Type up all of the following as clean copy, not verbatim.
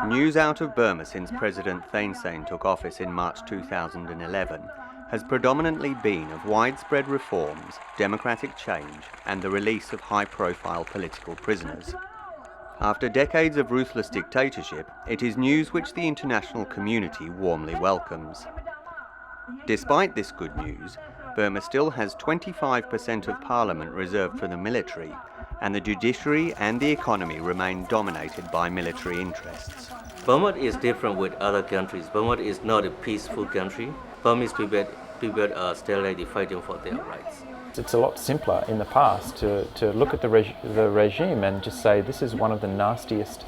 News out of Burma since President Thein Sein took office in March 2011 has predominantly been of widespread reforms, democratic change, and the release of high-profile political prisoners. After decades of ruthless dictatorship, it is news which the international community warmly welcomes. Despite this good news, Burma still has 25% of parliament reserved for the military, and the judiciary and the economy remain dominated by military interests. Burma is different with other countries. Burma is not a peaceful country. Burmese people are still fighting for their rights. It's a lot simpler in the past to look at the regime and just say this is one of the nastiest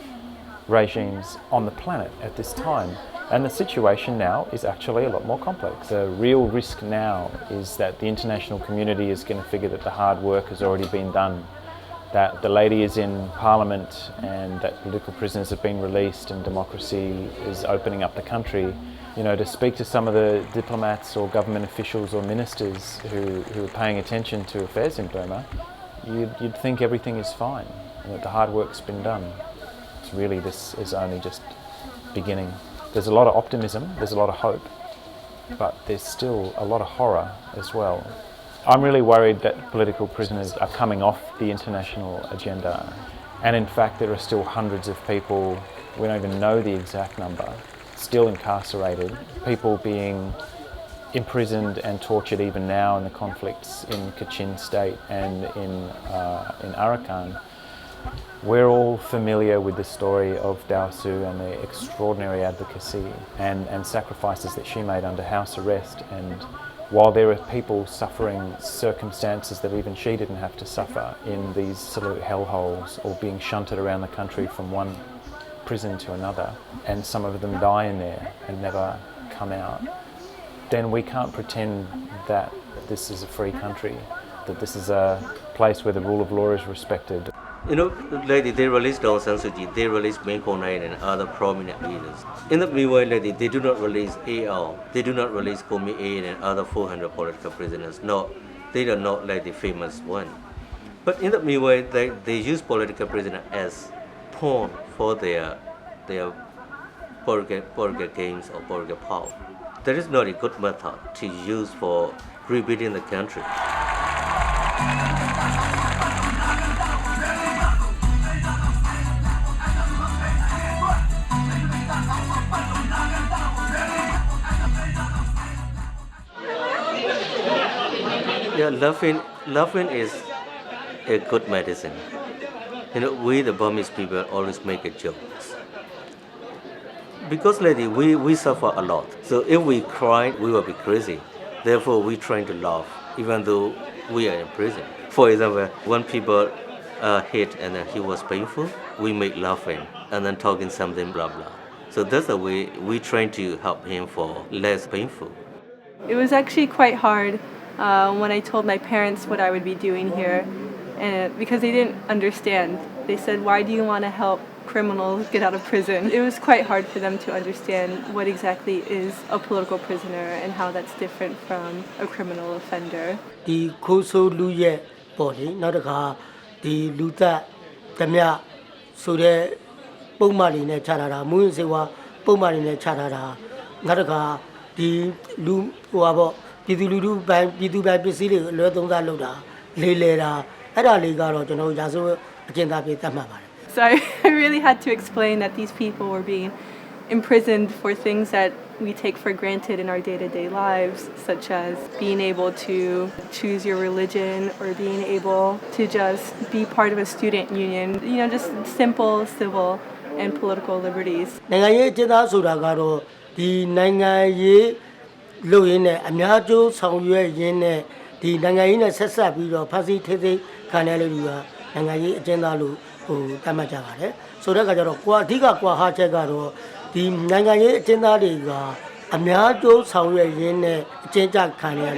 regimes on the planet at this time. And the situation now is actually a lot more complex. The real risk now is that the international community is going to figure that the hard work has already been done, that the lady is in parliament and that political prisoners have been released and democracy is opening up the country. You know, to speak to some of the diplomats or government officials or ministers who are paying attention to affairs in Burma, you'd think everything is fine and that the hard work's been done. It's really, this is only just beginning. There's a lot of optimism, there's a lot of hope, but there's still a lot of horror as well. I'm really worried that political prisoners are coming off the international agenda, and in fact there are still hundreds of people, we don't even know the exact number, still incarcerated, people being imprisoned and tortured even now in the conflicts in Kachin State and in Arakan. We're all familiar with the story of Dao Su and the extraordinary advocacy and sacrifices that she made under house arrest, and while there are people suffering circumstances that even she didn't have to suffer in these absolute hellholes or being shunted around the country from one prison to another, and some of them die in there and never come out, then we can't pretend that this is a free country, that this is a place where the rule of law is respected. You know, they released Aung San Suu Kyi, they released Min Aung Hlaing and other prominent leaders. In the meanwhile, they do not release AL, they do not release Komi A and other 400 political prisoners. No, they are not like the famous one. But in the meanwhile, they use political prisoners as pawn for their political games or political power. That is not a good method to use for rebuilding the country. Yeah, laughing is a good medicine. You know, we the Burmese people always make a joke. Because we suffer a lot. So if we cry, we will be crazy. Therefore, we try to laugh, even though we are in prison. For example, when people hit and he was painful, we make laughing and then talking something blah blah. So that's the way we try to help him for less painful. It was actually quite hard when I told my parents what I would be doing here, and because they didn't understand. They said, "Why do you want to help criminals get out of prison?" It was quite hard for them to understand what exactly is a political prisoner and how that's different from a criminal offender. The Koso Luye body, not a car, the Luta, the Mia, so the Pomarine Charada, Munsewa, Pomarine Charada, not a car, the Lu Wabo, Pidulu by Pidu by Pisili, Lodonga Loda, Lelera, Ada Ligaro, you know, Yazo, Agenda Pitamama. So I really had to explain that these people were being imprisoned for things that we take for granted in our day-to-day lives, such as being able to choose your religion or being able to just be part of a student union, you know, just simple civil and political liberties. So that Quatica Quahachegaro, the Nangaye Tenariga, Amiato Sawe Chenja Kanya.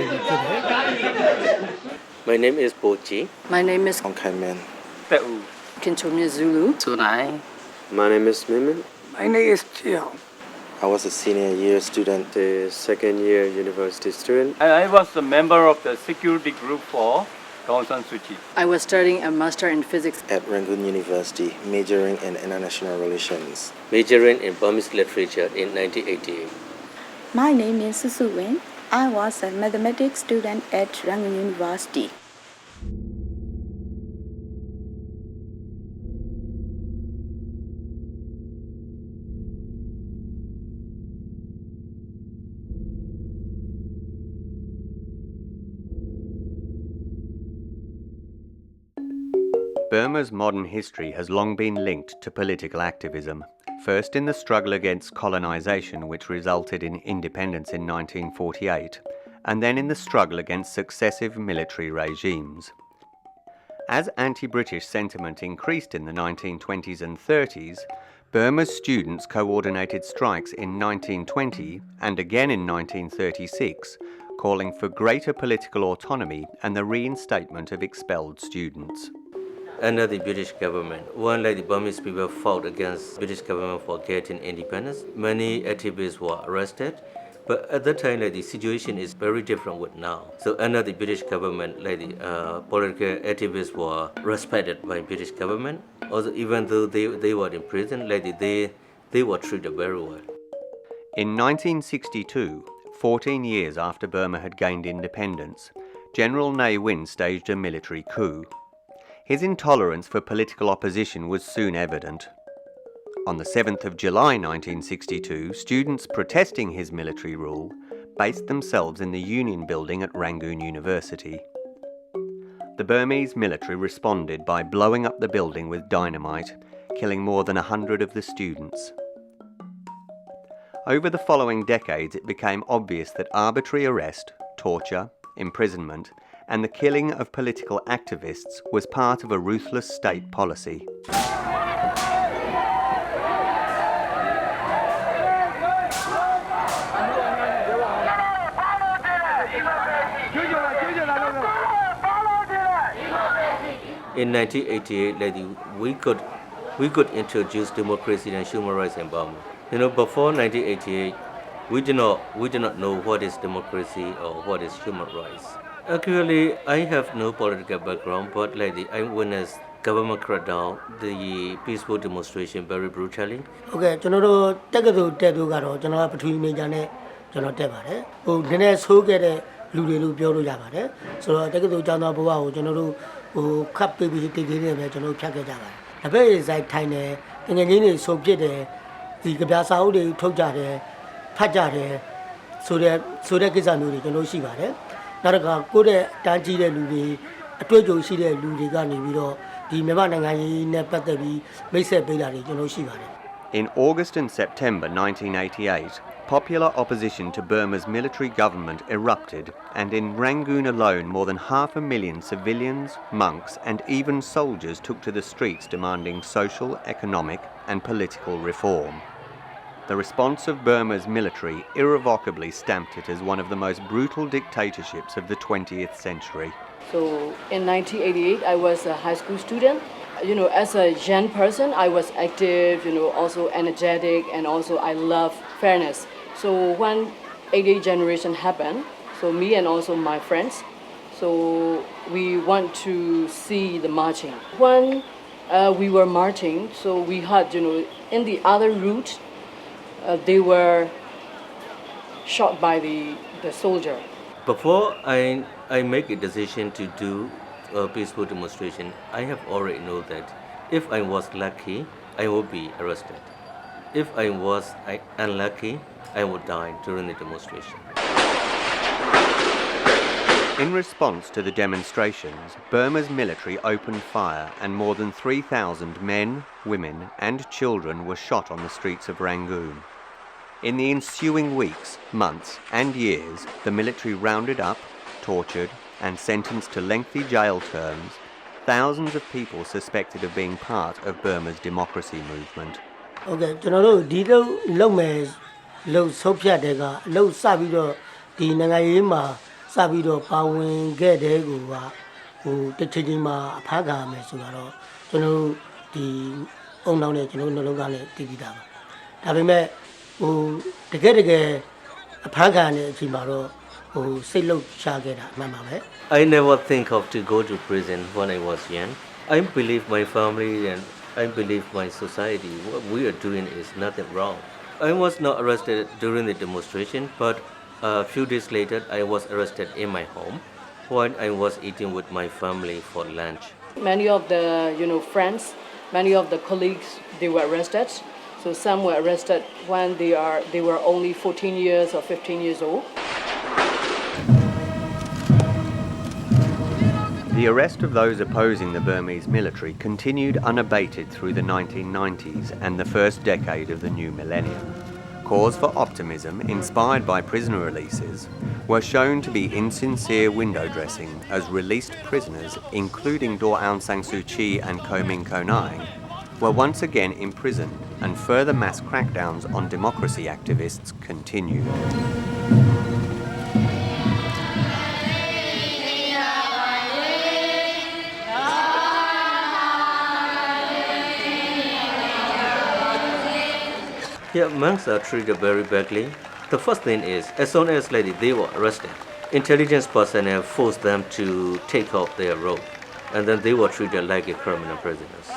My name is Bochi. My name is Kaiman. Peu. Kintomia Zulu. Tunai. My name is Mimin. My name is Chiao. I was a senior year student, a second year university student. I was a member of the security group for I was studying a master in physics. At Rangoon University, majoring in international relations. Majoring in Burmese literature in 1988. My name is Susu Win. I was a mathematics student at Rangoon University. Burma's modern history has long been linked to political activism, first in the struggle against colonisation which resulted in independence in 1948, and then in the struggle against successive military regimes. As anti-British sentiment increased in the 1920s and 30s, Burma's students coordinated strikes in 1920 and again in 1936, calling for greater political autonomy and the reinstatement of expelled students. Under the British government, the Burmese people fought against British government for getting independence. Many activists were arrested, but at that time, the situation is very different with now. So under the British government, political activists were respected by British government. Also, even though they were in prison, they were treated very well. In 1962, 14 years after Burma had gained independence, General Ne Win staged a military coup. His intolerance for political opposition was soon evident. On the 7th of July 1962, students protesting his military rule based themselves in the Union Building at Rangoon University. The Burmese military responded by blowing up the building with dynamite, killing more than 100 of the students. Over the following decades, it became obvious that arbitrary arrest, torture, imprisonment, and the killing of political activists was part of a ruthless state policy. In 1988, we could introduce democracy and human rights in Burma. Before 1988, we did not know what is democracy or what is human rights. Actually, I have no political background, but I witnessed government crackdown, the peaceful demonstration very brutally. Okay, ကျွန်တော်တို့တက္ကသိုလ်တက်သူကတော့ကျွန်တော်ကပထဝီမေဂျာနဲ့ကျွန်တော်တက်ပါတယ်။နည်းနည်းဆိုးခဲ့တဲ့လူတွေလို့ပြောလို့ရပါတယ်။ဆိုတော့တက္ကသိုလ်ကျောင်းသားဘဝကိုကျွန်တော်တို့ခပ်ပေးပြီးတိတ်တိတ်နဲ့ပဲကျွန်တော်ဖြတ်ခဲ့ကြပါတယ်။တပည့်တွေဆိုင်ထိုင်တယ်၊ငွေချင်းတွေစုံပစ်တယ်၊ဒီကြပြစာအုပ်တွေထုတ်ကြတယ်၊ဖတ်ကြတယ်ဆိုတဲ့ကိစ္စမျိုးတွေကျွန်တော်ရှိပါတယ်။နောက်တစ်ခါကိုယ့်ရဲ့တန်းကြီးတဲ့လူတွေအတွေ့အကြုံရှိတဲ့လူတွေကနေပြီးတော့ဒီမြန်မာနိုင်ငံရေးနဲ့ပတ်သက်ပြီးမိတ်ဆက်ပေးတာတွေကျွန်တော်ရှိပါတယ် In August and September 1988, popular opposition to Burma's military government erupted, and in Rangoon alone more than 500,000 civilians, monks and even soldiers took to the streets demanding social, economic and political reform. The response of Burma's military irrevocably stamped it as one of the most brutal dictatorships of the 20th century. So in 1988, I was a high school student. As a young person, I was active, also energetic, and also I love fairness. So when 88 generation happened, so me and also my friends, so we want to see the marching. When we were marching, so we had, in the other route, they were shot by the soldier. Before I make a decision to do a peaceful demonstration, I have already known that if I was lucky, I would be arrested. If I was unlucky, I would die during the demonstration. In response to the demonstrations, Burma's military opened fire and more than 3,000 men, women and children were shot on the streets of Rangoon. In the ensuing weeks, months and years, the military rounded up, tortured and sentenced to lengthy jail terms thousands of people suspected of being part of Burma's democracy movement. Okay, ကျွန်တော်တို့ဒီလုံမယ်လုံဆုတ်ဖြတ်တဲ့ကလုံစပြီးတော့ဒီနိုင်ငံရေးမှာစပြီးတော့ပါဝင်ခဲ့တဲ့ကိုကတစ်ချိန်ချိန်မှာအဖမ်းခံရမယ်ဆိုတော့ကျွန်တော်တို့ဒီအုံနောက်နဲ့ကျွန်တော်တို့နှလုံးသားနဲ့တည်ပြီးသားပါဒါပေမဲ့တကယ်အဖမ်းခံရတဲ့အချိန်မှာတော့ စိတ်လှုပ်ရှားခဲ့တာအမှန်ပါပဲ I never think of to go to prison when I was young. I believe my family and I believe my society. What we are doing is nothing wrong. I was not arrested during the demonstration, but a few days later, I was arrested in my home when I was eating with my family for lunch. Many of the friends, many of the colleagues, they were arrested. So some were arrested when they were only 14 years or 15 years old. The arrest of those opposing the Burmese military continued unabated through the 1990s and the first decade of the new millennium. Cause for optimism, inspired by prisoner releases, were shown to be insincere window dressing as released prisoners, including Daw Aung San Suu Kyi and Ko Min Ko Naing, were once again imprisoned and further mass crackdowns on democracy activists continued. Yeah, monks are treated very badly. The first thing is, as soon as they were arrested, intelligence personnel forced them to take off their robe, and then they were treated like a criminal prisoners.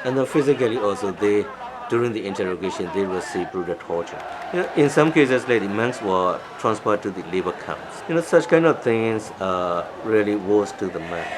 And then physically also, during the interrogation, they received brutal torture. In some cases, monks were transferred to the labor camps. Such kind of things are really worse to the monks.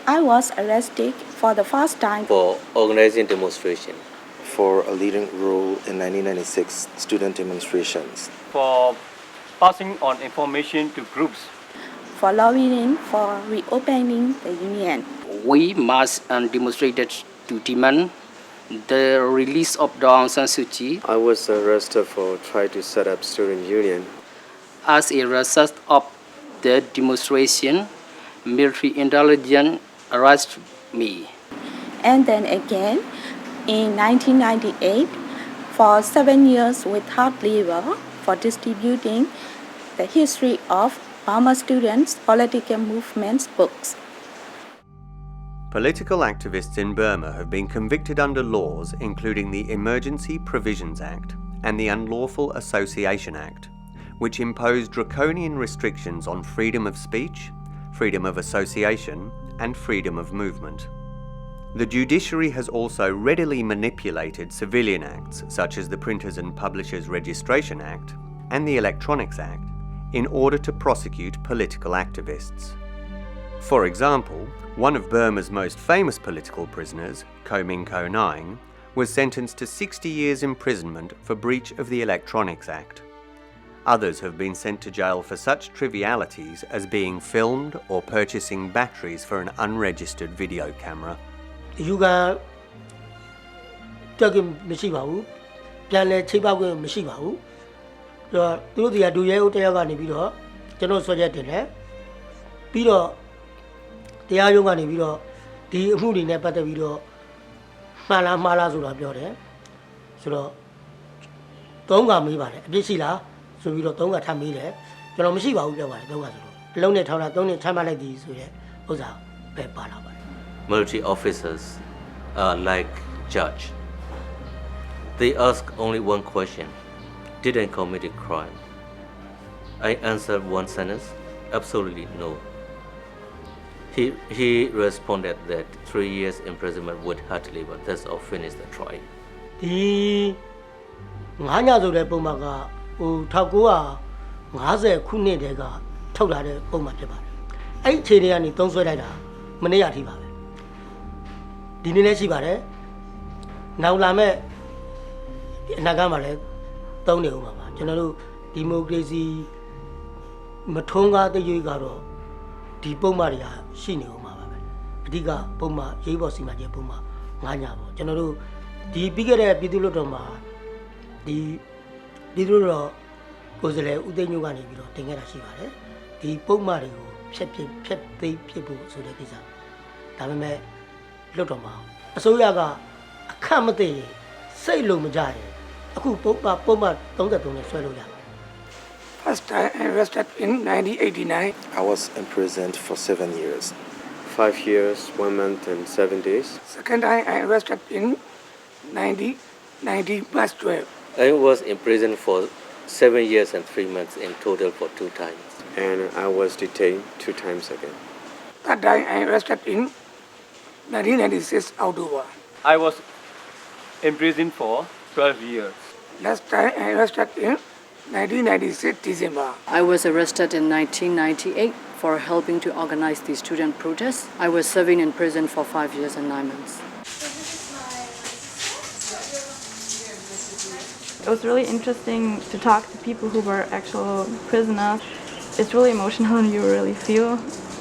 I was arrested for the first time For organizing demonstration. For a leading role in 1996 student demonstrations. For passing on information to groups. for lobbying for reopening the union. We marched and demonstrated to demand the release of Daw Aung San Suu Kyi. I was arrested for trying to set up student union. As a result of the demonstration, military intelligence arrested me. And then again, in 1998, for 7 years with hard labor for distributing the history of Burma students' political movements books. Political activists in Burma have been convicted under laws including the Emergency Provisions Act and the Unlawful Association Act, which impose draconian restrictions on freedom of speech, freedom of association, and freedom of movement. The judiciary has also readily manipulated civilian acts such as the Printers and Publishers Registration Act and the Electronics Act in order to prosecute political activists. For example, one of Burma's most famous political prisoners, Ko Min Ko Naing, was sentenced to 60 years imprisonment for breach of the Electronics Act. Others have been sent to jail for such trivialities as being filmed or purchasing batteries for an unregistered video camera. You can take himမရှိပါဘူးပြန်လဲချိတ်ပောက်ခွင့်မရှိပါဘူးသူတို့တွေကဒူရဲဦးတရားကနေပြီးတော့ကျွန်တော်ဆွဲချက်တင်တယ်ပြီးတော့တရားရုံးကနေပြီးတော့ဒီအမှုတွေနဲ့ပတ်သက်ပြီးတော့မှားလားဆိုတာပြောတယ်ဆိုတော့သုံးခါမေးပါတယ်အပြစ်ရှိလားဆိုပြီးတော့သုံးခါထပ်မေးတယ်ကျွန်တော်မရှိပါဘူးပြောပါတယ်သုံးခါဆိုတော့အလုံးနဲ့ထောင်းတာသုံးနဲ့ချမ်းမလိုက်သည်ဆိုတဲ့ဥစ္စာပဲပါလာပါတယ် Military officers are like judge. They ask only one question. Did I commit a crime? I answered one sentence. Absolutely no. He responded that 3 years imprisonment with hard labor. That's all finished the trial. ဒီ9ညဆိုတဲ့ပုံမှန်က1950ခုနှစ်တည်းကထုတ်လာတဲ့ပုံမှန်ဖြစ်ပါတယ်။အဲ့ဒီအခြေအနေကနေသုံးဆွဲလိုက်တာမနေ့ကထိပါပဲ။ဒီနေ့လည်းရှိပါတယ်။နောက်လာမဲ့အနာဂတ်မှာလည်းသုံးနေဦးမှာပါ။ကျွန်တော်တို့ဒီမိုကရေစီမထွန်းကားတဲ့ရွေးကတော့ဒီပုံမှန်တွေဟာရှိနေဦးမှာပါပဲ။အဓိကပုံမှန်ရေးပေါ်စီမံချက်ပုံမှန်9ညပေါ့။ကျွန်တော်တို့ဒီပြီးခဲ့တဲ့ပြည်သူ့လွှတ်တော်မှာဒီပြည်သူ့လွှတ်တော်ကိုယ်စားလှယ်ဦးသိန်းညိုကနေပြီးတော့တင်ခဲ့တာရှိပါတယ်ဒီပုံမှန်တွေကိုဖြတ်သိမ်းဖြစ်ဖို့ဆိုတဲ့ကိစ္စ ဒါပေမဲ့လွတ်တော်မှာအစိုးရကအခက်မသိရင်စိတ်လုံးမကြရင်အခုပုံမှန်33နဲ့ဆွဲလို့ရတယ် First time I arrested in 1989. I was imprisoned for 7 years. 5 years, 1 month and 7 days. Second time I arrested in 1990 March 12. I was in prison for 7 years and 3 months in total for 2 times. And I was detained 2 times again. That time I arrested in 1996 October. I was imprisoned for 12 years. Last time I arrested in 1996 December. I was arrested in 1998 for helping to organize the student protests. I was serving in prison for 5 years and 9 months. It was really interesting to talk to people who were actual prisoners. It's really emotional and you really feel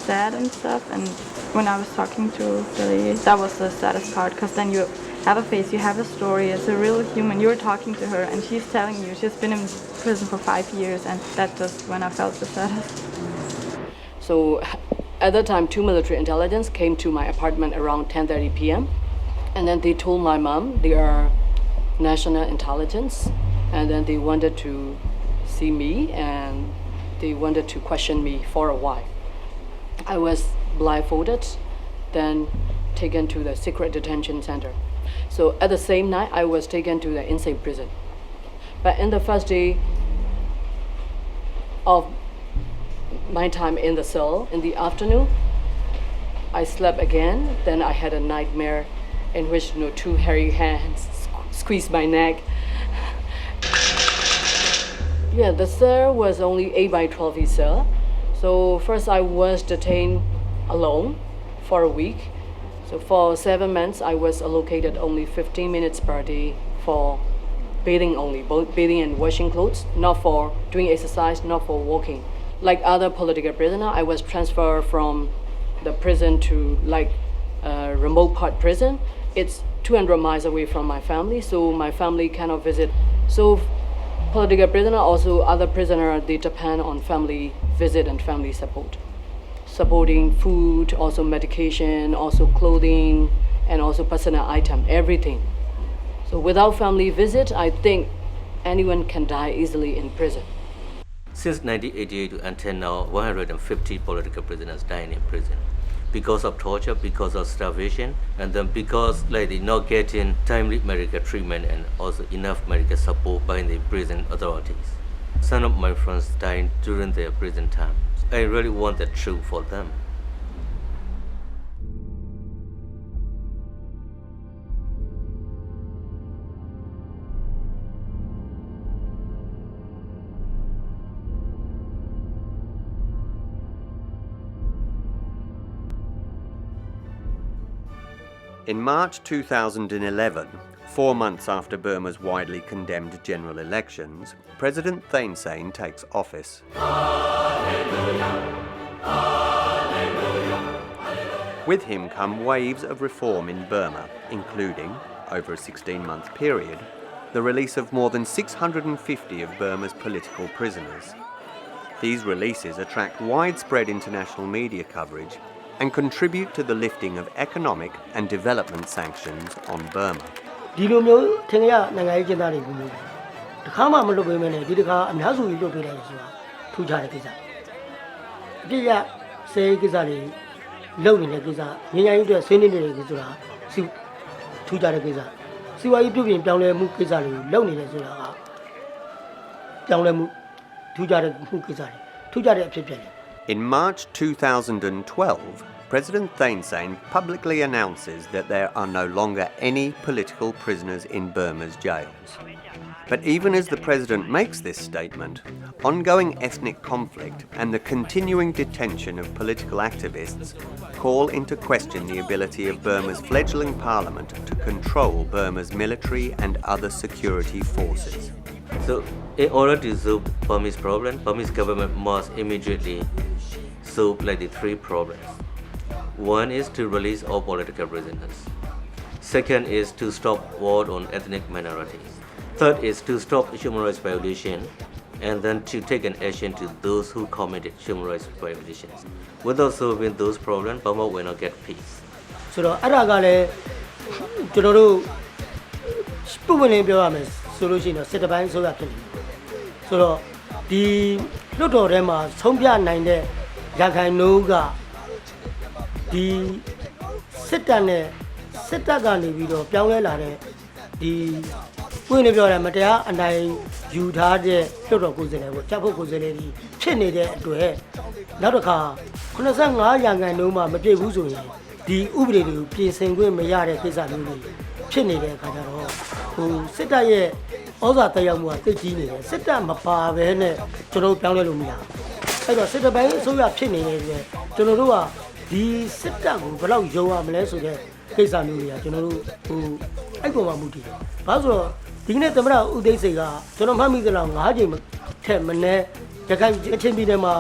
sad and stuff. And when I was talking to Billy, that was the saddest part because then you have a face, you have a story, it's a real human. You're talking to her and she's telling you she's been in prison for 5 years, and that's just when I felt the saddest. So at that time, 2 military intelligence came to my apartment around 10:30 p.m. And then they told my mom they are national intelligence, and then they wanted to see me and they wanted to question me for a while. I was blindfolded, then taken to the secret detention center. So at the same night, I was taken to the insane prison. But in the first day of my time in the cell, in the afternoon, I slept again. Then I had a nightmare in which 2 hairy hands squeezed my neck. Yeah, the cell was only 8 by 12 cell. So first I was detained alone for a week. So for 7 months, I was allocated only 15 minutes per day for bathing only, both bathing and washing clothes, not for doing exercise, not for walking. Like other political prisoners, I was transferred from the prison to like a remote part prison. It's 200 miles away from my family, so my family cannot visit. So political prisoner, also other prisoners, they depend on family visit and family support. Supporting food, also medication, also clothing, and also personal item, everything. So without family visit, I think anyone can die easily in prison. Since 1988 until now, 150 political prisoners dying in prison because of torture, because of starvation, and then because they not getting timely medical treatment and also enough medical support by the prison authorities. Some of my friends died during their prison time. I really want the truth for them. In March 2011, 4 months after Burma's widely condemned general elections, President Thein Sein takes office. With him come waves of reform in Burma, including, over a 16-month period, the release of more than 650 of Burma's political prisoners. These releases attract widespread international media coverage and contribute to the lifting of economic and development sanctions on Burma. ဒီလိုမျိုးထင်ရနိုင်ငံရေးကျင်းသားတွေကိုမျိုးတခါမှမလုပ်ပေးမနဲ့ဒီတခါအများစုကြီးလုပ်ပေးလိုက်ဆိုတာထူးခြားတဲ့ကိစ္စအပြည့်ရစေကိစ္စတွေလုပ်နေတဲ့ကိစ္စငញ្ញရေးအတွက်ဆွေးနွေးနေတဲ့ကိစ္စဆိုတာထူးခြားတဲ့ကိစ္စစီဝါရေးပြုပြင်ပြောင်းလဲမှုကိစ္စတွေလုပ်နေတယ်ဆိုတာကပြောင်းလဲမှုထူးခြားတဲ့မှုကိစ္စတွေထူးခြားတဲ့အဖြစ်ဖြစ်တယ် In March 2012, President Thein Sein publicly announces that there are no longer any political prisoners in Burma's jails. But even as the president makes this statement, ongoing ethnic conflict and the continuing detention of political activists call into question the ability of Burma's fledgling parliament to control Burma's military and other security forces. So in order to solve Burmese problem, Burmese government must immediately solve the 3 problems. One is to release all political prisoners. Second is to stop war on ethnic minorities. Third is to stop human rights violation and then to take an action to those who committed human rights violations. Without solving those problems, Burma will not get peace. ဆိုတော့အဲ့ဒါကလည်းကျွန်တော်တို့ပုံမှန်လေးပြောရမယ်ဆိုလို့ရှိရင်တော့စစ်တပိုင်းဆိုရဖြစ်နေဆိုတော့ဒီလွှတ်တော်ထဲမှာဆုံးဖြတ်နိုင်တဲ့ရခိုင်နှုန်းကဒီစစ်တပ်နဲ့စစ်တပ်ကနေပြီးတော့ပြောင်းလဲလာတဲ့ဒီပွင့်နေပြောရမတရားအနိုင်ယူထားတဲ့လွှတ်တော်ကိုယ်စားလှယ်ကိုချက်ဖို့ကိုယ်စားလှယ်ကြီးဖြစ်နေတဲ့အတွက်နောက်တစ်ခါ85ရာခိုင်နှုန်းမှမပြည့်ဘူးဆိုရင်ဒီဥပဒေတွေကိုပြင်ဆင်ခွင့်မရတဲ့ကိစ္စမျိုးတွေဖြစ်နေတဲ့အခါကျတော့ဟိုစစ်တပ်ရဲ့ဩဇာတက်ရောက်မှုကသိကြီးနေတယ်စစ်တပ်မပါဘဲနဲ့ကျွန်တော်ပြောင်းလဲလို့မရဘူးအဲ့တော့စစ်တပ်ပိုင်းအစိုးရဖြစ်နေတယ်ကျွန်တော်တို့ကဒီစစ်တပ်ကိုဘယ်လောက်ယုံရမလဲဆိုတဲ့ကိစ္စမျိုးတွေကကျွန်တော်တို့ဟိုအဲ့ကောင်မှမူတည်တယ်။ဘာလို့ဆိုတော့ဒီနေ့သမ္မတဦးသိန်းစိန်ကကျွန်တော်မှတ်မိသလောက်9ချိန်ထက်မနည်းရခိုင်အချင်းပြည်နယ်မှာ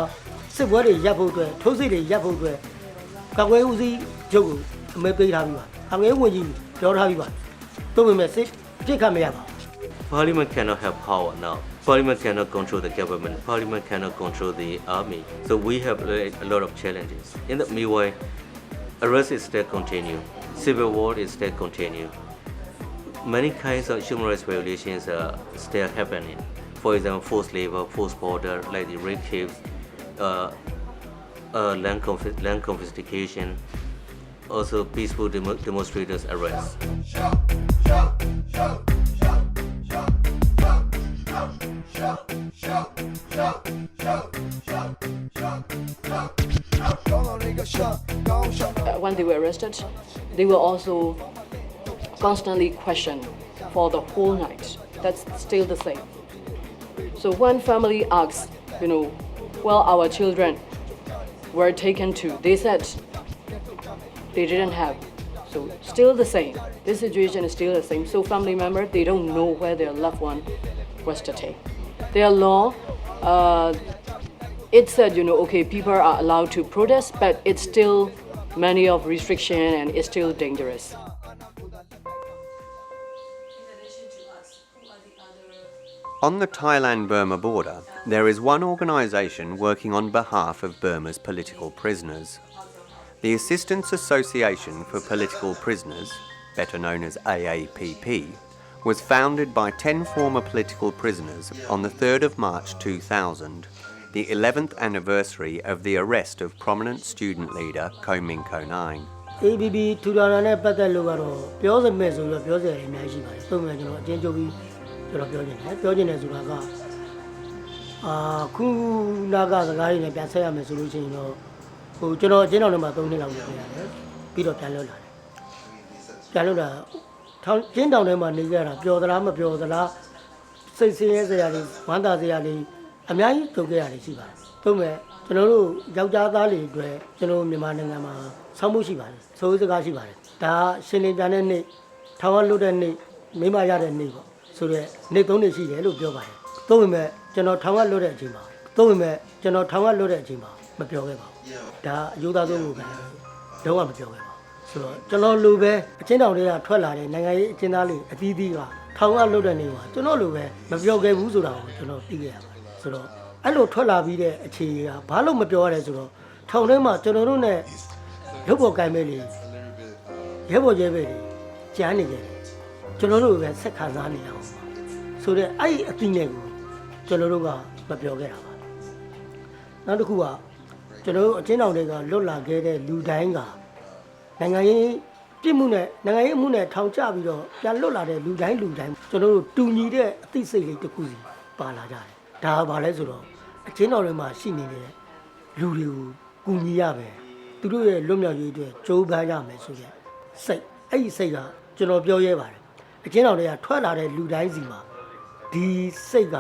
စစ်ပွဲတွေရပ်ဖို့အတွက်ထိုးစစ်တွေရပ်ဖို့အတွက်ကာကွယ်ဦးစီးချုပ်ကိုအမဲပေးထားပြီးပါ။ကာကွယ်ဝင်ကြီးပြောထားပြီးပါ။သို့ပေမဲ့စစ်ပြစ်ခတ်မရပါဘူး။ Parliament cannot have power now. Parliament cannot control the government. Parliament cannot control the army. So we have a lot of challenges. In the meanwhile, arrests is still continue. Civil war is still continue. Many kinds of human rights violations are still happening. For example, forced labor, forced border, like the rape cases, land confiscation, also peaceful demonstrators arrests. When they were arrested, they were also constantly questioned for the whole night. That's still the same. So when family asks, well, our children were taken to, they said they didn't have. So still the same. This situation is still the same. So family members, they don't know where their loved one was detained. Their law, it said, okay, people are allowed to protest, but it's still many of restriction and it's still dangerous. On the Thailand-Burma border, there is one organisation working on behalf of Burma's political prisoners. The Assistance Association for Political Prisoners, better known as AAPP, was founded by 10 former political prisoners on the 3rd of March 2000, the 11th anniversary of the arrest of prominent student leader Ko Min Ko Nine. AAPP ထူထောင်တာနဲ့ပတ်သက်လို့ကတော့ပြောစမဲ့ဆိုတော့ပြောစရာအများကြီးပါတယ်။သုံးမယ်ကျွန်တော်အချင်းချုပ်ပြီးကျွန်တော်ပြောနေတယ်။ပြောနေတယ်ဆိုတာကခုနာကစကားတွေနဲ့ပြန်ဆက်ရမယ်ဆိုလို့ရှိရင်တော့ဟိုကျွန်တော်အချင်းတော်တွေမှာ3နှစ်လောက်နေရတယ်။ပြီးတော့ပြန်လွတ်လာတယ်။ပြန်လွတ်လာထောင်ကျင်းတောင်ထဲမှာနေကြတာပျော်သလားမပျော်သလားစိတ်ဆင်းရဲစရာတွေဝမ်းသာစရာတွေအများကြီးကြုံခဲ့ရတယ်ရှိပါတယ်။သို့မဲ့ကျွန်တော်တို့ယောက်ျားသားတွေအတွက်ကျွန်တော်မြန်မာနိုင်ငံမှာဆောင်းမှုရှိပါတယ်။ဆိုးစကားရှိပါတယ်။ဒါရှင်လင်းပြန်တဲ့နေ့ထောင်ကလွတ်တဲ့နေ့မိမရတဲ့နေ့ပေါ့ဆိုတော့နေ့3နေ့ရှိတယ်လို့ပြောပါတယ်။သို့ပေမဲ့ကျွန်တော်ထောင်ကလွတ်တဲ့အချိန်မှာမပြောခဲ့ပါဘူး။ဒါအယူသားဆုံးကိုပဲတော့မပြောခဲ့ပါဘူး။ဆိုတော့ကျွန်တော်လိုပဲအချင်းတောင်တွေကထွက်လာတဲ့နိုင်ငံရေးအချင်းသားလေးအသီးသီးကထောင်ကလွတ်တဲ့နေ့မှာကျွန်တော်လိုပဲမပြောခဲ့ဘူးဆိုတာကိုကျွန်တော်သိခဲ့ရပါတယ်။ဆိုတော့အဲ့လိုထွက်လာပြီးတဲ့အခြေအနေကဘာလို့မပြောရလဲဆိုတော့ထောင်ထဲမှာကျွန်တော်တို့ ਨੇ ရုပ်ပေါ်ကိုင်မဲ့လေရဲဘော်ရဲပဲလေကြားနေကြတယ်ကျွန်တော်တို့ပဲဆက်ခံစားနေရအောင်ဆိုတော့အဲ့ဒီအသီးနဲ့ကိုကျွန်တော်တို့ကမပြောခဲ့တာပါနောက်တစ်ခုကကျွန်တော်တို့အချင်းတော်တွေကလွတ်လာခဲ့တဲ့လူတိုင်းကနိုင်ငံရေးပြစ်မှုနဲ့နိုင်ငံရေးအမှုနဲ့ထောင်ချပြီးတော့ပြန်လွတ်လာတဲ့လူတိုင်းကျွန်တော်တို့တူညီတဲ့အသိစိတ်လေးတစ်ခုစီပါလာကြတယ်ဒါကဘာလဲဆိုတော့အချင်းတော်တွေမှာရှိနေတဲ့လူတွေကိုကူညီရမယ်သူတို့ရဲ့လွတ်မြောက်ရေးအတွက်ကြိုးပမ်းရမယ်ဆိုတဲ့စိတ်အဲ့ဒီစိတ်ကကျွန်တော်ပြောရဲပါတယ်အချင်းတော်တွေကထွက်လာတဲ့လူတိုင်းစီမှာဒီစိတ်က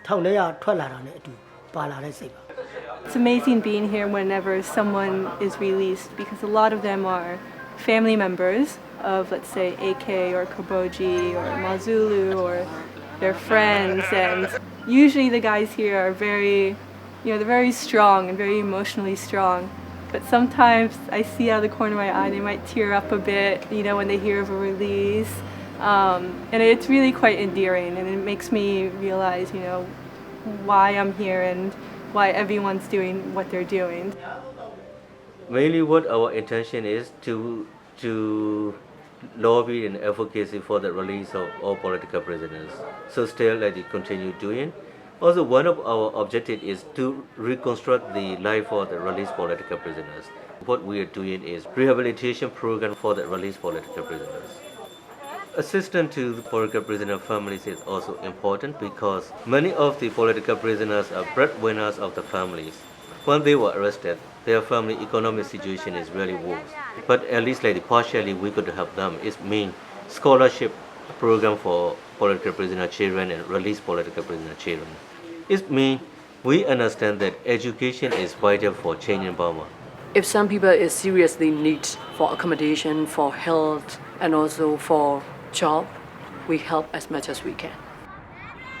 ထောင်ထဲကထွက်လာတာနဲ့အတူပါလာတဲ့စိတ်ပါ It's amazing being here whenever someone is released because a lot of them are family members of, let's say, AK or Koboji or Mazulu or their friends, and usually the guys here are they're very strong and very emotionally strong. But sometimes I see out of the corner of my eye they might tear up a bit, when they hear of a release, and it's really quite endearing, and it makes me realize, why I'm here and why everyone's doing what they're doing. Mainly what our intention is to to lobby and advocacy for the release of all political prisoners. So still they continue doing. Also, one of our objectives is to reconstruct the life for the released political prisoners. What we are doing is rehabilitation program for the released political prisoners. Assistance to the political prisoner families is also important because many of the political prisoners are breadwinners of the families. When they were arrested, their family economic situation is really worse. But at least partially we could help them. It means scholarship program for political prisoner children and released political prisoner children. It means we understand that education is vital for change in Burma. If some people is seriously need for accommodation, for health, and also for job, we help as much as we can.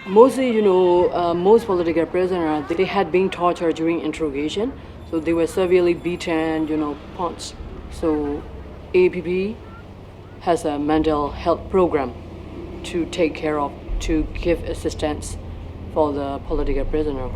Mostly, most political prisoners, they had been tortured during interrogation, so they were severely beaten, punched. So AAPP has a mental health program to take care of, to give assistance for the political prisoner.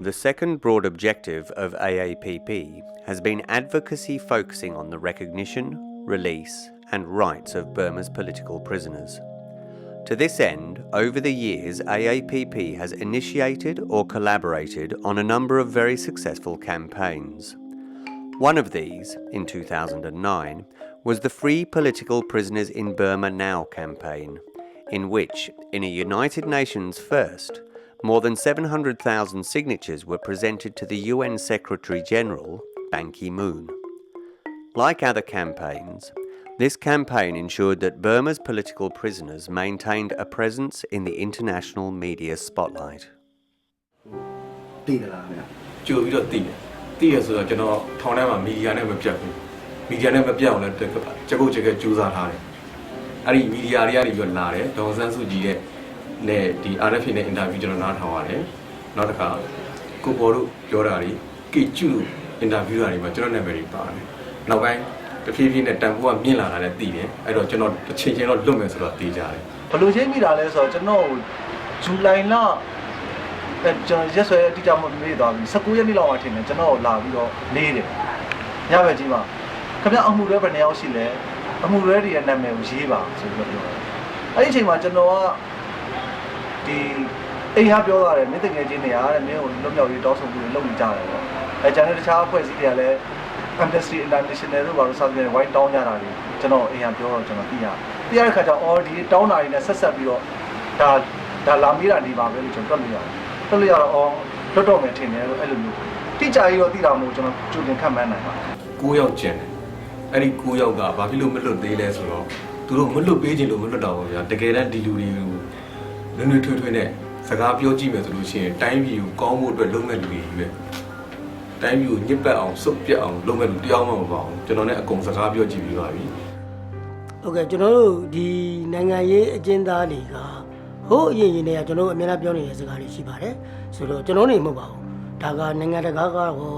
The second broad objective of AAPP has been advocacy focusing on the recognition, release, and rights of Burma's political prisoners. To this end, over the years, AAPP has initiated or collaborated on a number of very successful campaigns. One of these, in 2009, was the Free Political Prisoners in Burma Now campaign, in which, in a United Nations first, more than 700,000 signatures were presented to the UN Secretary-General, Ban Ki-moon. Like other campaigns, this campaign ensured that Burma's political prisoners maintained a presence in the international media spotlight. သိတယ်လားဗျာကြိုပြီးတော့သိရဆိုတော့ကျွန်တော်ထောင်ထဲမှာမီဒီယာနဲ့မပြတ်ဘူးမီဒီယာနဲ့မပြတ်အောင်လည်းကြက်ကုတ်ကြက်ကြိုးစားထားတယ်အဲ့ဒီမီဒီယာတွေကနေပြီးတော့လာတယ်ဒေါ်စန်းစုကြည်ရဲ့နဲ့ဒီ RFA နဲ့ interview ကျွန်တော်နားထောင်ရတယ်နောက်တစ်ခါကိုပေါ်တို့ပြောတာတွေကိကျူ interview တာတွေမှာကျွန်တော်နာမည်တွေပါတယ်နောက်ပိုင်းတဖြည်းဖြည်းနဲ့တန်ဖိုးကမြင့်လာတာလည်းသိတယ်အဲ့တော့ကျွန်တော်တစ်ချိန်ချင်းတော့လွတ်မယ်ဆိုတော့သိကြတယ်ဘယ်လိုချင်းမိတာလဲဆိုတော့ကျွန်တော်ဇူလိုင်လကျွန်တော်ရက်ဆွဲအတိအကျမမေ့သွားပြီ19ရက်နေ့လောက်မှထင်တယ်ကျွန်တော်လာပြီးတော့လေးတယ်ညဘက်ကြီးမှာခင်ဗျအမှုတွေဘယ်နှယောက်ရှိလဲအမှုတွေရဲ့နာမည်ကိုရေးပါဆိုပြီးတော့ပြောတယ်အဲ့ဒီအချိန်မှာကျွန်တော်ကဒီအိမ်ဟာပြောရတယ်မင်းတကယ်ချင်းနေရတဲ့မင်းကိုလွတ်မြောက်ရေးတောင်းဆိုမှုတွေလုပ်နေကြတယ်ပေါ့အဲကျန်တဲ့တခြားအဖွဲ့အစည်းတွေကလည်း Amnesty International တို့ဘာလို့စသဖြင့်ဝိုင်းတောင်းကြတာတွေကျွန်တော်အိမ်ဟာပြောတော့ကျွန်တော်သိရတဲ့ခါကျတော့ဒီတောင်းတာတွေနဲ့ဆက်ဆက်ပြီးတော့ဒါလာမေးတာနေပါပဲလို့ကျွန်တော်တွက်လို့ရတယ်တွက်လို့ရတော့လွတ်တော့မယ်ထင်တယ်လို့အဲ့လိုမျိုးတိကျကြီးတော့သိတာမဟုတ်ကျွန်တော်ကြိုတင်ခန့်မှန်းနိုင်ပါ9ယောက်ကျန်တယ်အဲ့ဒီ9ယောက်ကဘာဖြစ်လို့မလွတ်သေးလဲဆိုတော့သူတို့မလွတ်ပေးခြင်းလို့မလွတ်တော့ဘူးဗျာတကယ်တမ်းဒီလူတွေကိုနွေ့နွေ့ထွေးထွေးနဲ့စကားပြောကြည့်မယ်ဆိုလို့ရှိရင်တိုင်းပြည်ကိုကောင်းဖို့အတွက်လုပ်မဲ့လူတွေကြီးပဲတိုင်းပြည်ကိုညစ်ပတ်အောင်စုပ်ပြတ်အောင်လုပ်မဲ့လူတယောက်မှမပါဘူးကျွန်တော်လည်းအကုန်စကားပြောကြည့်ပြီးပါပြီဟုတ်ကဲ့ကျွန်တော်တို့ဒီနိုင်ငံရေးအကျဉ်းသားတွေကဟိုးအရင်ရင်တွေကကျွန်တော်အများအားပြောနေတဲ့စကားတွေရှိပါတယ်ဆိုတော့ကျွန်တော်နေမဟုတ်ပါဘူးဒါကနိုင်ငံတကာကတော့ဟို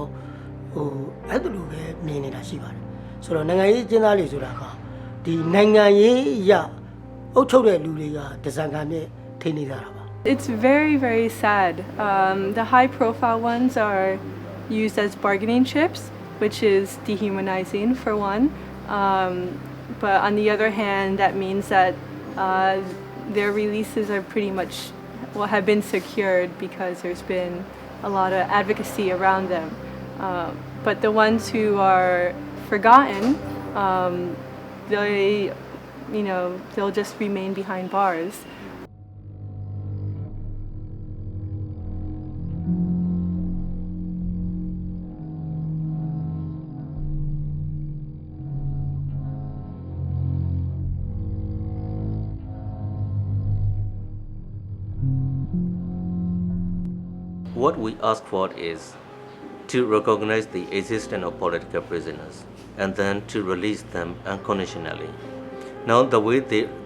အဲ့လိုပဲမြင်နေတာရှိပါတယ်ဆိုတော့နိုင်ငံရေးအကျဉ်းသားတွေဆိုတာကဒီနိုင်ငံရေးရအုပ်ချုပ်တဲ့လူတွေကတစံခံနဲ့ထိနေကြတာပါ It's very, very sad. The high-profile ones are used as bargaining chips, which is dehumanizing for one. But on the other hand, that means that their releases are pretty much have been secured because there's been a lot of advocacy around them. But the ones who are forgotten, they'll just remain behind bars. What we ask for is to recognize the existence of political prisoners and then to release them unconditionally. Now the way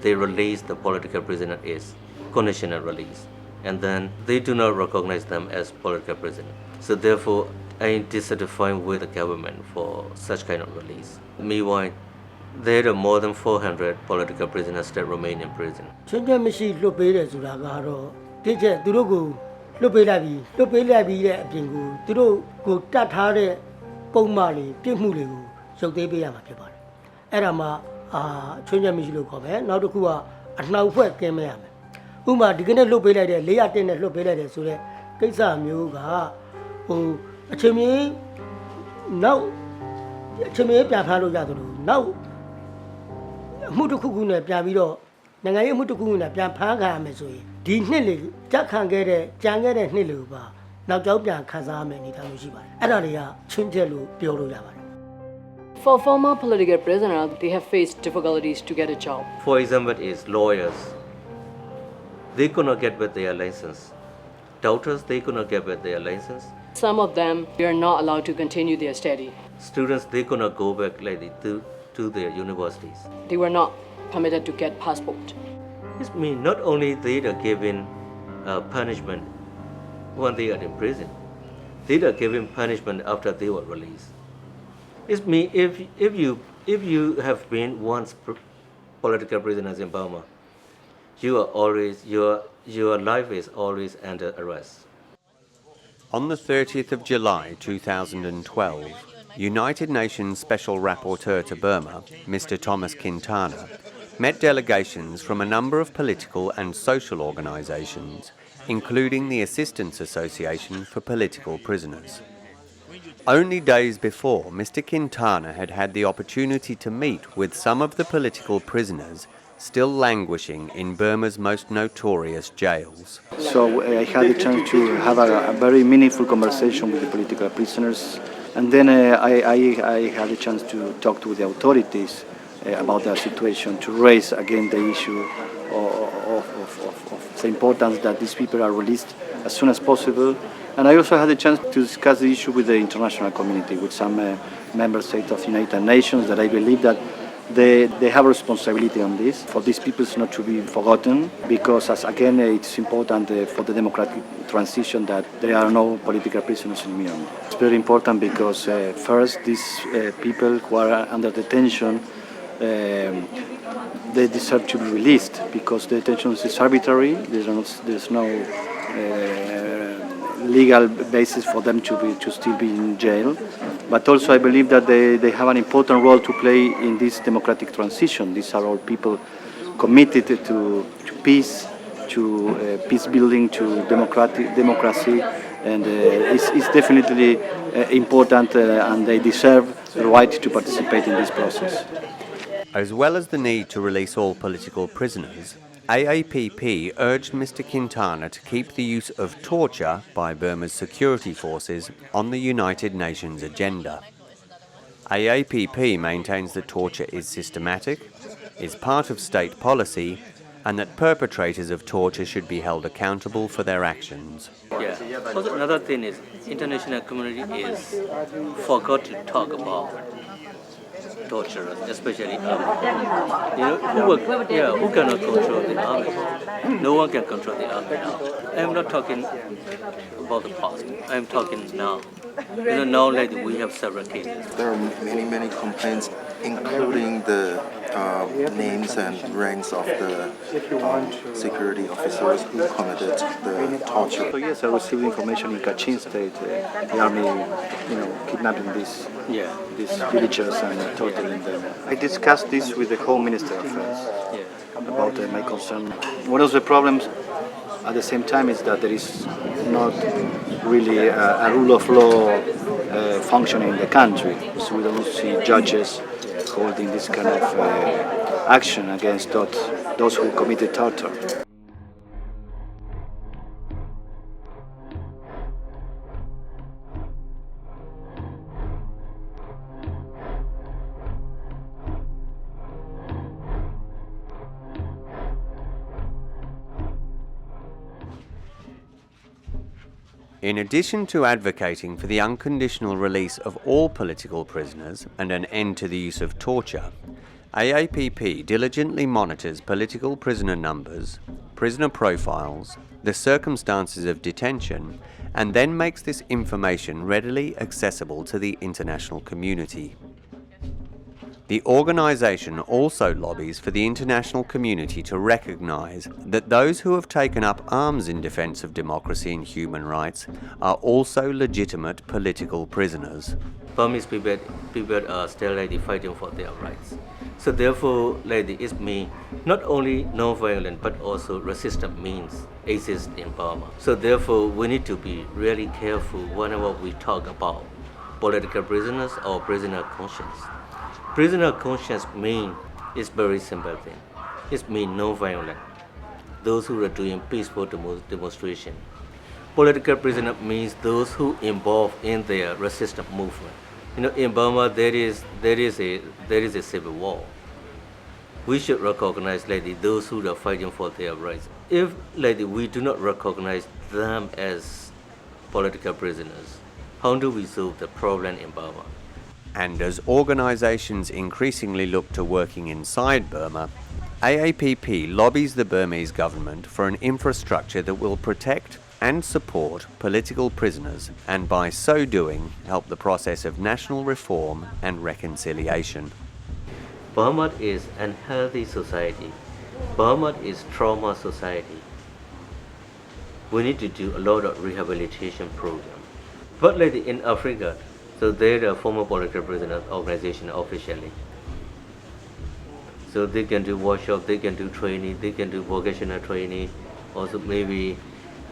they release the political prisoner is conditional release, and then they do not recognize them as political prisoners. So therefore, I am dissatisfied with the government for such kind of release. Meanwhile, there are more than 400 political prisoners that remain in prison. ချွင်းချက်မရှိလွတ်ပေးတယ်ဆိုတာကတော့တိကျသူတို့ကိုလွတ်ပေးလိုက်ပြီးတဲ့အပြင်ကိုသူတို့ကိုတတ်ထားတဲ့ပုံမှန်တွေပြစ်မှုတွေကိုရုပ်သိမ်းပေးရမှာဖြစ်ပါတယ်။အဲ့ဒါမှချွင်းချက်မရှိလို့ခေါ်မယ်။နောက်တစ်ခုကအနှောက်ဖွဲ့ကင်းမရမယ်။ဥပမာဒီကနေ့လွတ်ပေးလိုက်တဲ့400နဲ့လွတ်ပေးလိုက်တယ်ဆိုတဲ့ကိစ္စမျိုးကအချိန်မီနောက်အချိန်မီပြန်ဖမ်းလို့ရသလိုနောက်အမှုတစ်ခုခုနဲ့ပြန်ပြီးတော့နိုင်ငံရေးအမှုတစ်ခုခုနဲ့ပြန်ဖမ်းခံရမယ်ဆိုရင်ဒီနှစ်လေကြက်ခံခဲ့တဲ့ကြံခဲ့တဲ့နှစ်လေပါနောက်ကြောင်းပြန်ခံစားရမယ်အနေထားမျိုးရှိပါတယ်အဲ့ဒါတွေကချွင်းချက်လို့ပြောလို့ရပါတယ် For former political prisoners, they have faced difficulties to get a job. For example, is lawyers. They could not get back their license. Doctors, they could not get back their license. Some of them, they are not allowed to continue their study. Students, they could not go back like to their universities. They were not permitted to get passport. This means not only they are given punishment when they are in prison, they are given punishment after they were released. It means if you have been once political prisoners in Burma, you are always your life is always under arrest. On the 30th of July 2012, United Nations Special Rapporteur to Burma, Mr. Thomas Quintana, met delegations from a number of political and social organisations, including the Assistance Association for Political Prisoners. Only days before, Mr. Quintana had had the opportunity to meet with some of the political prisoners still languishing in Burma's most notorious jails. So I had the chance to have a very meaningful conversation with the political prisoners, and then I had a chance to talk to the authorities about their situation, to raise again the issue of the importance that these people are released as soon as possible. And I also had a chance to discuss the issue with the international community, with some member states of the United Nations, that I believe that they have a responsibility on this, for these people not to be forgotten, because as again it's important for the democratic transition that there are no political prisoners in Myanmar. It's very important because first these people who are under detention, they deserve to be released, because the detention is arbitrary. There's no legal basis for them to still be in jail. But also I believe that they have an important role to play in this democratic transition. These are all people committed to peace, to peace building, to democracy, and it's definitely important, and they deserve the right to participate in this process. As well as the need to release all political prisoners, AAPP urged Mr. Quintana to keep the use of torture by Burma's security forces on the United Nations agenda. AAPP maintains that torture is systematic, is part of state policy, and that perpetrators of torture should be held accountable for their actions. Yeah. Also, another thing is international community is forgot to talk about torturers, especially army. Who cannot control the army? No one can control the army now. I am not talking about the past. I am talking now. Now like we have several cases. There are many complaints, including the names and ranks of the security officers who committed the torture. So yes, I received information in Kachin State, the army, kidnapping these villagers and torturing them. I discussed this with the Home Minister of Affairs about my concern. One of the problems at the same time is that there is not really a rule of law functioning in the country. So we don't see judges holding this kind of action against those who committed torture. In addition to advocating for the unconditional release of all political prisoners and an end to the use of torture, AAPP diligently monitors political prisoner numbers, prisoner profiles, the circumstances of detention, and then makes this information readily accessible to the international community. The organisation also lobbies for the international community to recognise that those who have taken up arms in defence of democracy and human rights are also legitimate political prisoners. Burmese people are still fighting for their rights. So therefore, it means not only non-violent but also resistant means exist in Burma. So therefore, we need to be really careful whenever we talk about political prisoners or prisoner conscience. Prisoner conscience means it's very simple thing. It means non-violent. Those who are doing peaceful demonstration. Political prisoner means those who involved in their resistance movement. In Burma there is a civil war. We should recognize those who are fighting for their rights. If we do not recognize them as political prisoners, how do we solve the problem in Burma? And as organisations increasingly look to working inside Burma, AAPP lobbies the Burmese government for an infrastructure that will protect and support political prisoners and by so doing help the process of national reform and reconciliation. Burma is an unhealthy society. Burma is trauma society. We need to do a lot of rehabilitation program. But in Africa, so they're a former political prisoner organization officially. So they can do workshop, they can do training, they can do vocational training, also maybe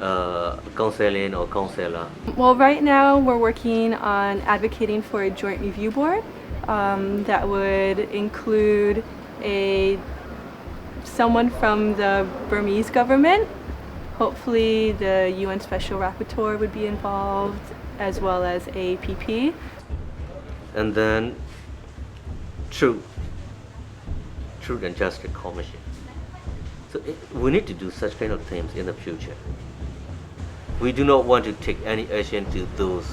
counseling or counselor. Well, right now we're working on advocating for a joint review board that would include someone from the Burmese government. Hopefully the UN Special Rapporteur would be involved, as well as AAPP. And then Truth and Justice Commission. So we need to do such kind of things in the future. We do not want to take any action to those,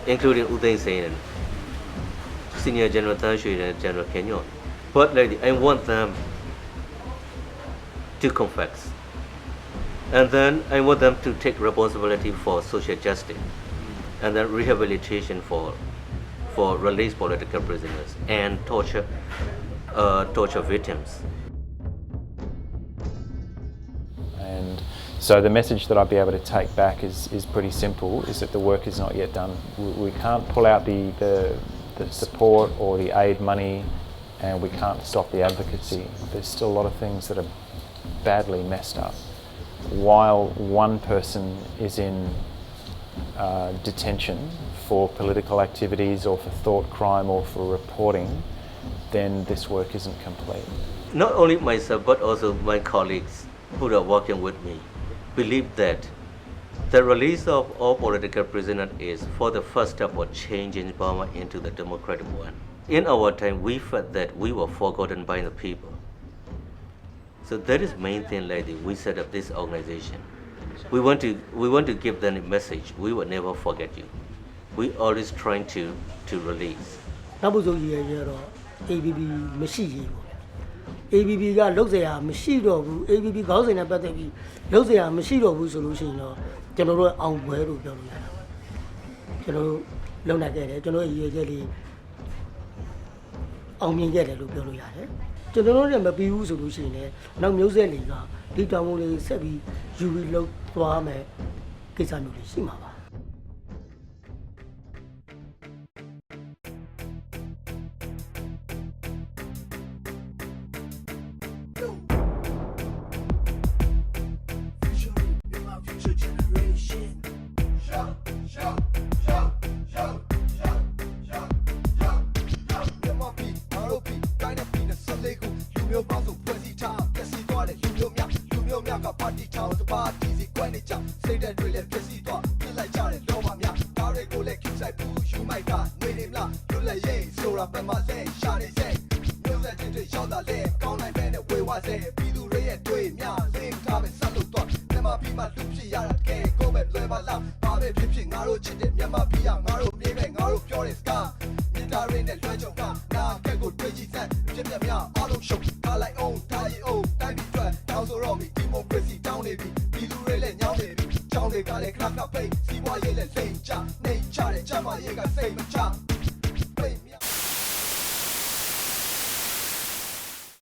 including Udain Sen, Senior General Tan Shui and General Kenyon. But I want them to confess. And then I want them to take responsibility for social justice and then rehabilitation for released political prisoners and torture victims. And so the message that I'd be able to take back is pretty simple, is that the work is not yet done. We can't pull out the support or the aid money, and we can't stop the advocacy. There's still a lot of things that are badly messed up. While one person is in detention for political activities or for thought crime or for reporting, then this work isn't complete. Not only myself but also my colleagues who are working with me believe that the release of all political prisoners is for the first step of changing Burma into the democratic one. In our time, we felt that we were forgotten by the people. So that is main thing, we set up this organization. We want to give them a message. We will never forget you. We always trying to release. ABB မရှိကြီးပေါ့ ABB ကလုံးစရာမရှိတော့ဘူး ABB ခေါင်းစဉ်နဲ့ပတ်သက်ပြီးလုံးစရာမရှိတော့ဘူးဆိုလို့ရှိရင်တော့ကျွန်တော်တို့အောင်ပွဲလို့ပြောလို့ရတယ်ကျွန်တော်တို့လုံနိုင်ခဲ့တယ်ကျွန်တော်ရည်ရွယ်ချက်လေးအောင်မြင်ခဲ့တယ်လို့ပြောလို့ရတယ်ကျွန်တော်တို့လည်းမပြီးဘူးဆိုလို့ရှိရင်လည်းနောက်မျိုးဆက်တွေကဒီတောင်ပုံလေးဆက်ပြီးယူပြီးလောက်သွားမယ်ကိစ္စမျိုးတွေရှိမှာပါ ပြည်သူတွေရဲ့တွေ့မြလင်းထားမဲ့ဆက်လို့တော့မြန်မာပြည်မှာလူဖြစ်ရတာတကယ်ကိုပဲလွယ်ပါ တွေဖြစ်ဖြစ်ငါတို့ချစ်တဲ့မြန်မာပြည်ကငါတို့ပြေးမဲ့ငါတို့ပြောတဲ့စကားမြေသားရင်းနဲ့လွှဲချုံကနာကက်ကိုတွေးကြည့်စမ်းပြပြများအားလုံးရှုပ်ထားလိုက်အောင်ထားရင်အောင်တိုင်းပြည်အတွက်တောင်းဆိုတော့ဒီမိုကရေစီတောင်းနေပြီပြည်သူတွေလည်းညောင်းနေပြီကြောင်းတွေကလည်းခဏခဏဖိတ်စီးပွားရေးလည်းလိမ်ချနေချတဲ့ချမ်းသာရေးကစိတ်မချ